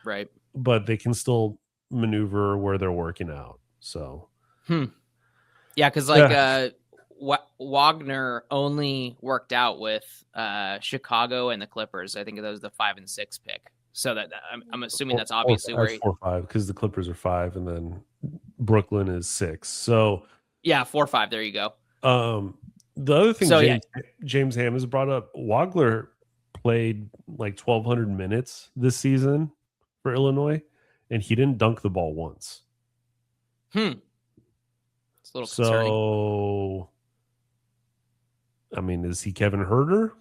Right. But they can still maneuver where they're working out. So yeah, because like Wagner only worked out with Chicago and the Clippers. I think that was the 5 and 6 pick. So that I'm assuming that's obviously where 4-5 because the Clippers are 5 and then Brooklyn is 6. So 4-5. There you go. The other thing James Ham has brought up, Wagler played like 1,200 minutes this season for Illinois, and he didn't dunk the ball once. It's a little concerning. So, I mean, is he Kevin Huerter?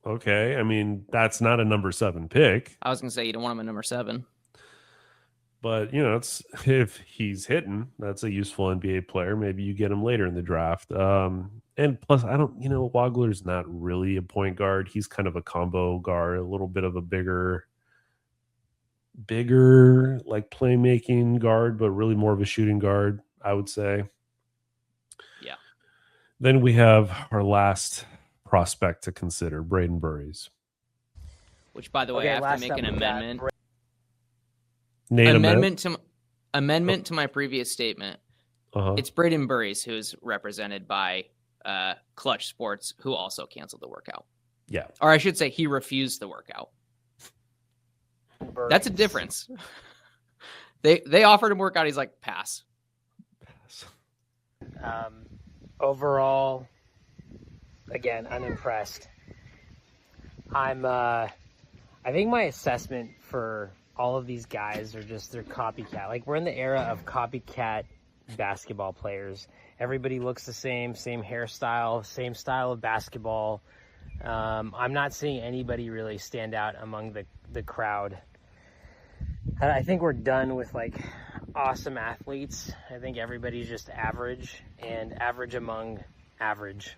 Okay. I mean, that's not a number 7 pick. I was going to say you don't want him at number 7. But, it's if he's hitting, that's a useful NBA player. Maybe you get him later in the draft. And plus, Wagler's not really a point guard. He's kind of a combo guard, a little bit of a bigger like playmaking guard, but really more of a shooting guard, I would say. Yeah. Then we have our last prospect to consider, Brayden Burries. Which, by the way, I have to make an amendment. Amendment to my previous statement. It's Brayden Burries who's represented by Klutch Sports, who also canceled the workout. Yeah. Or I should say he refused the workout. That's a difference. They offered him workout. He's like, pass. Overall, again, unimpressed. I think my assessment for all of these guys are just they're copycat. Like, we're in the era of copycat basketball players. Everybody looks the same hairstyle, same style of basketball. I'm not seeing anybody really stand out among the crowd. I think we're done with like awesome athletes. I think everybody's just average and average among average.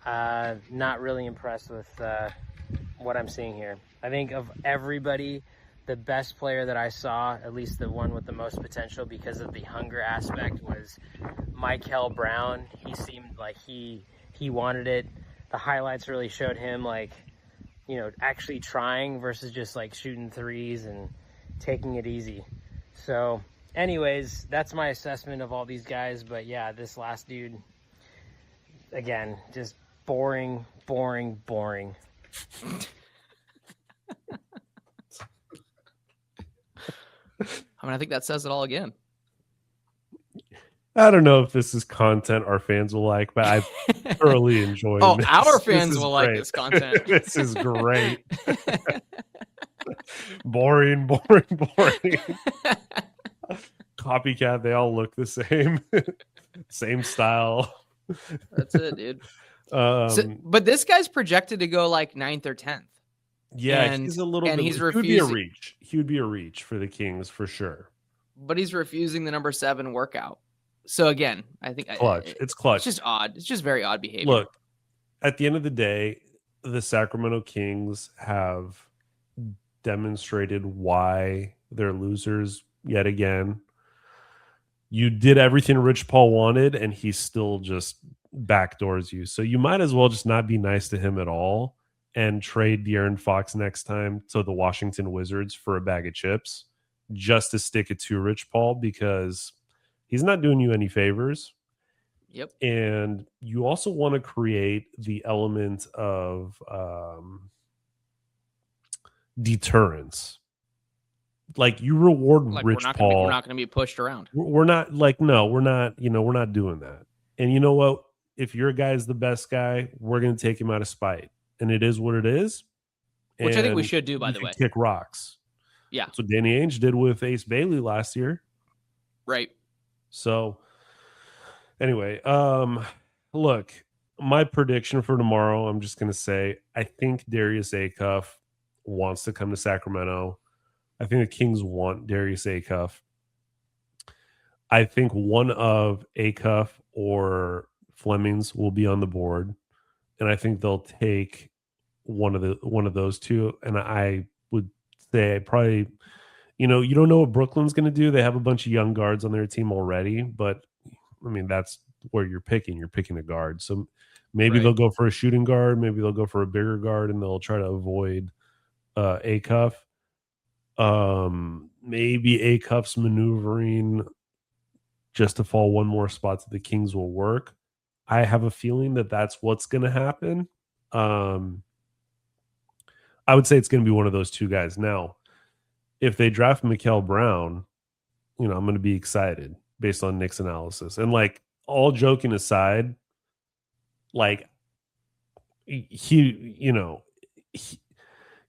Not really impressed with what I'm seeing here. I think of everybody, the best player that I saw, at least the one with the most potential because of the hunger aspect, was Mikel Brown. He seemed like he wanted it. The highlights really showed him actually trying versus just like shooting threes and taking it easy. So anyways, that's my assessment of all these guys. But yeah, this last dude, again, just boring. I think that says it all again. I don't know if this is content our fans will like, but I thoroughly enjoy this. Our fans will like this content. This is great. Boring. Copycat, they all look the same. Same style. That's it, dude. But this guy's projected to go like 9th or 10th. Yeah, he's a little bit. He would be a reach for the Kings for sure. But he's refusing the number 7 workout. So again, I think clutch. It's clutch. It's just odd. It's just very odd behavior. Look, at the end of the day, the Sacramento Kings have demonstrated why they're losers yet again. You did everything Rich Paul wanted, and he still just backdoors you. So you might as well just not be nice to him at all and trade De'Aaron Fox next time to the Washington Wizards for a bag of chips just to stick it to Rich Paul, because he's not doing you any favors. Yep. And you also want to create the element of deterrence. Like, you reward Rich Paul. We're not going to be pushed around. We're not we're not doing that. And you know what? If your guy's the best guy, we're going to take him out of spite. And it is what it is. Which I think we should do, by the way. Kick rocks. Yeah. That's what Danny Ainge did with Ace Bailey last year. Right. So anyway, look, my prediction for tomorrow, I'm just going to say, I think Darius Acuff wants to come to Sacramento. I think the Kings want Darius Acuff. I think one of Acuff or Flemings will be on the board, and I think they'll take one of those two. And I would say probably, you don't know what Brooklyn's going to do. They have a bunch of young guards on their team already, but I mean, that's where you're picking. You're picking a guard. So maybe they'll go for a shooting guard. Maybe they'll go for a bigger guard, and they'll try to avoid Acuff. Maybe Acuff's maneuvering just to fall one more spot to the Kings will work. I have a feeling that that's what's going to happen. I I would say it's going to be one of those two guys. Now, if they draft Mikel Brown, I'm going to be excited based on Knicks analysis. And like, all joking aside, like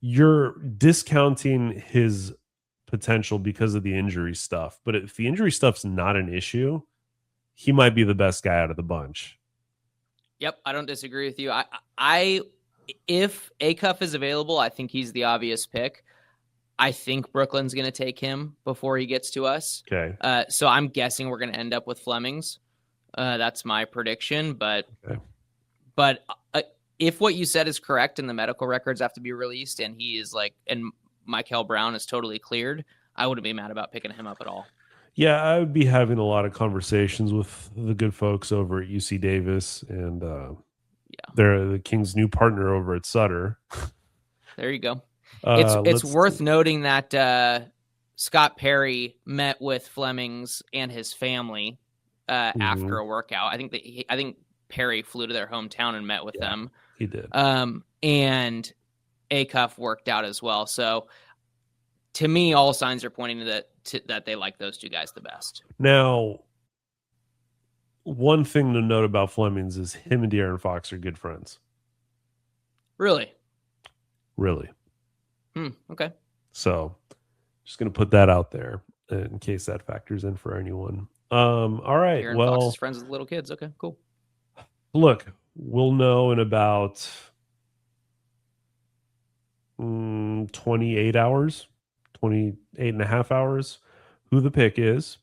you're discounting his potential because of the injury stuff. But if the injury stuff's not an issue, he might be the best guy out of the bunch. Yep, I don't disagree with you. I if Acuff is available, I think he's the obvious pick. I think Brooklyn's going to take him before he gets to us. Okay. So I'm guessing we're going to end up with Flemings. That's my prediction. But if what you said is correct and the medical records have to be released and he is and Mikel Brown is totally cleared, I wouldn't be mad about picking him up at all. Yeah, I would be having a lot of conversations with the good folks over at UC Davis, and they're the Kings' new partner over at Sutter. There you go. It's worth noting that Scott Perry met with Flemings and his family after a workout. I think Perry flew to their hometown and met with them. He did. And Acuff worked out as well. So to me, all signs are pointing to that they like those two guys the best. Now, one thing to note about Flemings is him and De'Aaron Fox are good friends. Really? Okay. So just going to put that out there in case that factors in for anyone. All right. De'Aaron Fox is friends with little kids. Okay, cool. Look, we'll know in about 28 hours, 28 and a half hours, who the pick is.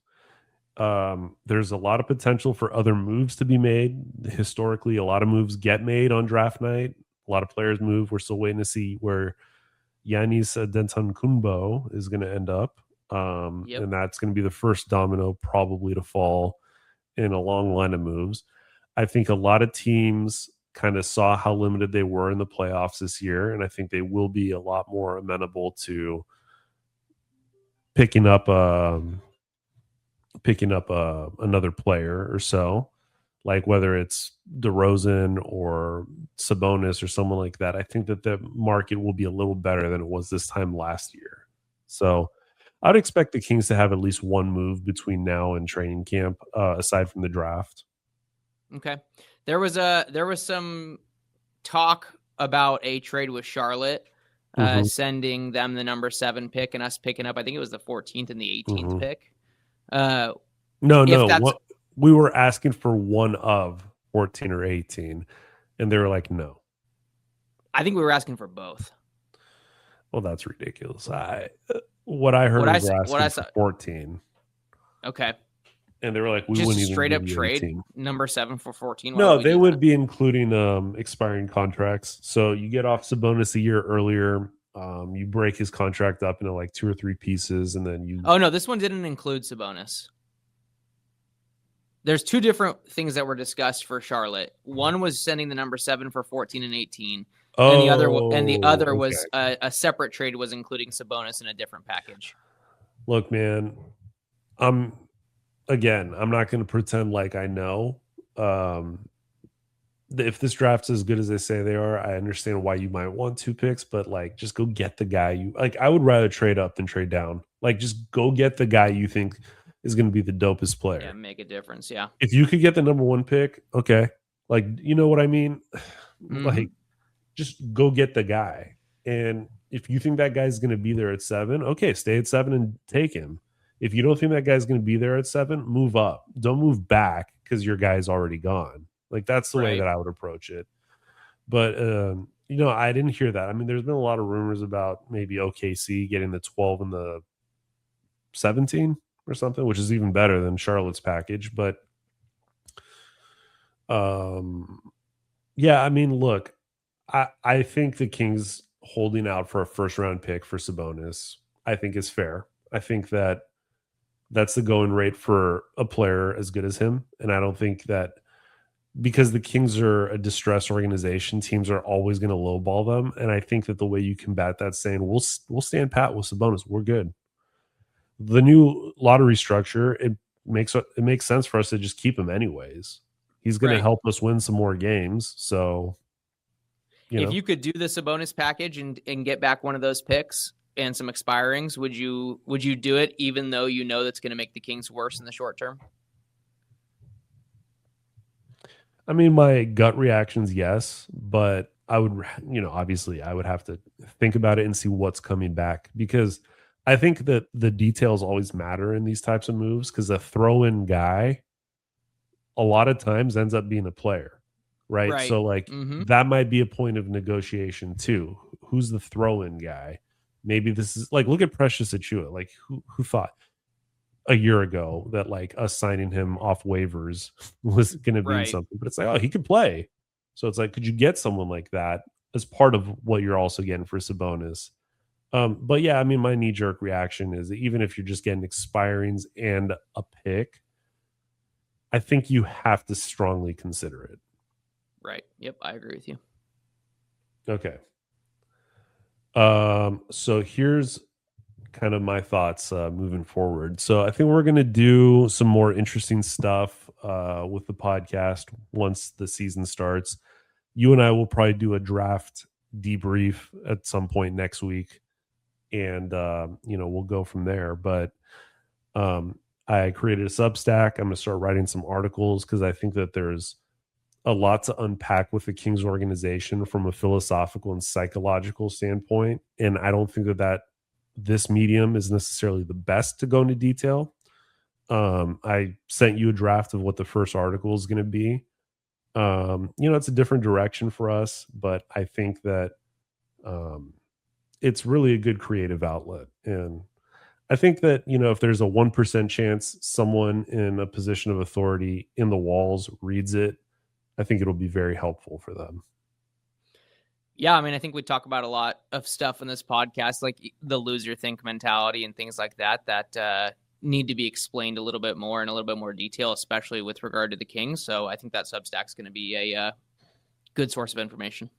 There's a lot of potential for other moves to be made. Historically, a lot of moves get made on draft night. A lot of players move. We're still waiting to see where Giannis Antetokounmpo is going to end up. And that's going to be the first domino probably to fall in a long line of moves. I think a lot of teams kind of saw how limited they were in the playoffs this year, and I think they will be a lot more amenable to picking up another player or so, like whether it's DeRozan or Sabonis or someone like that. I think that the market will be a little better than it was this time last year. So I'd expect the Kings to have at least one move between now and training camp, aside from the draft. Okay. There was some talk about a trade with Charlotte, sending them the number 7 pick and us picking up, I think it was the 14th and the 18th pick. No. We were asking for one of 14 or 18, and they were like, no. I think we were asking for both. Well, that's ridiculous. What I heard was asking for 14. Okay. And they were like, we just wouldn't even straight up trade 18. number 7 for 14. No, they would be including expiring contracts. So you get off Sabonis a year earlier. You break his contract up into like 2 or 3 pieces, and then you. Oh no, this one didn't include Sabonis. There's 2 different things that were discussed for Charlotte. One was sending the number 7 for 14 and 18. And the other was a separate trade was including Sabonis in a different package. Look, man, I'm not going to pretend like I know. If this draft's as good as they say they are, I understand why you might want 2 picks, but like, just go get the guy you like. I would rather trade up than trade down. Like, just go get the guy you think is going to be the dopest player. Yeah, make a difference. Yeah. If you could get the number 1 pick, okay. Like, you know what I mean? Like, just go get the guy. And if you think that guy's going to be there at 7, okay, stay at 7 and take him. If you don't think that guy's going to be there at 7, move up. Don't move back because your guy's already gone. Like, that's the way that I would approach it. But, I didn't hear that. I mean, there's been a lot of rumors about maybe OKC getting the 12 and the 17 or something, which is even better than Charlotte's package. But, yeah, I mean, look, I think the Kings holding out for a first-round pick for Sabonis, I think is fair. I think that that's the going rate for a player as good as him. And I don't think that because the Kings are a distressed organization, teams are always going to lowball them. And I think that the way you combat that, saying we'll stand pat with Sabonis, we're good. The new lottery structure, it makes sense for us to just keep him anyways. He's going to help us win some more games. So If you could do the Sabonis package and get back one of those picks and some expirings, would you do it even though you know that's going to make the Kings worse in the short term? I mean, my gut reaction's yes, but I would, obviously I would have to think about it and see what's coming back, because I think that the details always matter in these types of moves, because a throw-in guy a lot of times ends up being a player, right? So like that might be a point of negotiation too. Who's the throw-in guy? Maybe this is like, look at Precious Achiuwa. Like who thought a year ago that like us signing him off waivers was going to mean something? But it's like, oh, he could play. So it's like, could you get someone like that as part of what you're also getting for Sabonis? But yeah, I mean, my knee-jerk reaction is that even if you're just getting expirings and a pick, I think you have to strongly consider it. Right. Yep, I agree with you. Okay. So here's kind of my thoughts moving forward. So I think we're going to do some more interesting stuff with the podcast once the season starts. You and I will probably do a draft debrief at some point next week, and we'll go from there. But I created a Substack. I'm going to start writing some articles because I think that there's a lot to unpack with the Kings organization from a philosophical and psychological standpoint. And I don't think that this medium is necessarily the best to go into detail. I sent you a draft of what the first article is going to be. It's a different direction for us, but I think that it's really a good creative outlet. And I think that, if there's a 1% chance someone in a position of authority in the walls reads it, I think it'll be very helpful for them. Yeah, I mean, I think we talk about a lot of stuff in this podcast, like the loser think mentality and things like that need to be explained a little bit more in a little bit more detail, especially with regard to the Kings. So I think that Substack's going to be a good source of information.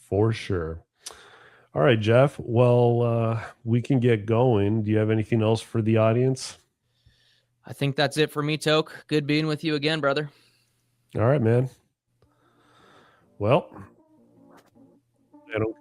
For sure. All right, Geoff. Well, we can get going. Do you have anything else for the audience? I think that's it for me, Toke. Good being with you again, brother. All right, man. Well, I don't